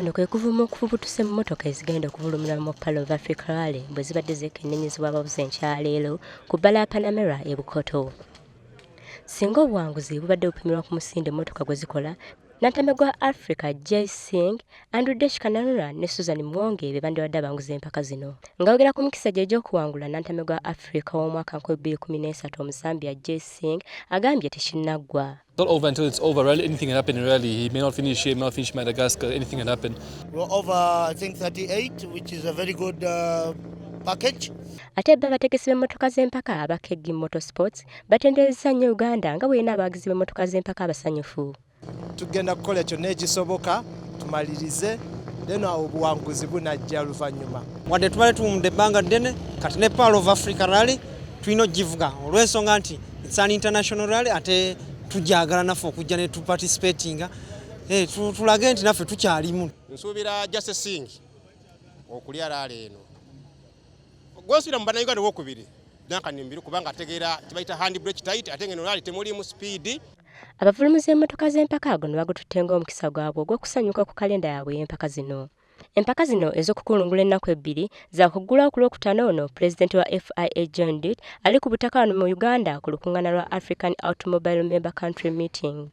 Kuno kwe kuvuma okuvubutuse mu mmotoka ezigenda okuvulumira mu Pearl of Africa Rally bwe zibadde zeekennenyezebwa abavuzi enkyaleero ku bbala Panamera e Bukoto. Singa obuwanguzi bubadde bupimirwa ku musinde emmotoka gwe zikola, Nnantamego wa Africa Jay Singh, Andrew Kananura ne Susan Mwonge be bandibadde abanguza empaka zino. Ng'ayogera ku mikisa gye egy'okuwangula Nnantamego wa Africa w'omwaka 2013 Omusambia Jay Singh agambye tekinnaggwa. Not over until it's over. Really, anything can happen in rally. He may not finish here, may not finish Madagascar. Anything can happen. We're over, I think, 38, which is a very good package. Ate abategesi b'emmotoka z'empaka aba Keggi Motorsports batenderezza nnyo Uganda nga bw'erina abawagizi b'emmotoka z'empaka abasanyufu. Tugenda kukola kyonna ekisoboka tumalirize then obuwanguzi bunajja luvannyuma. Wadde tubale tuwumudde ebbanga ddene kati ne Pearl of Africa Rally tulina ogivuga olw'ensonga nti it's an international rally ate tujagala naffe okujja ne tuparticipatinga tulage nti naffe tukyalimu. Nsuubira Jay Singh okulya rally eno gwosubira mu bannayuganda w'okubiri nakanimbiri kubanga ategeera tebayita handbrake tight ate ngeno rally temulimu speed. Abavulumuzi b'emmotoka z'empaka ago ne bagututte ng'omukisa gwabwe ogw'okusanyuka ku kalenda yaabwe y'empaka zino. Empaka zino ez'okukulungula ennaku ebbiri zaakuggulawo ku Lwokutaano ono Pulezidenti wa FIA John Ditt ali ku butaka wano mu Uganda ku lukuŋŋaana lwa African Automobile Member Country Meeting.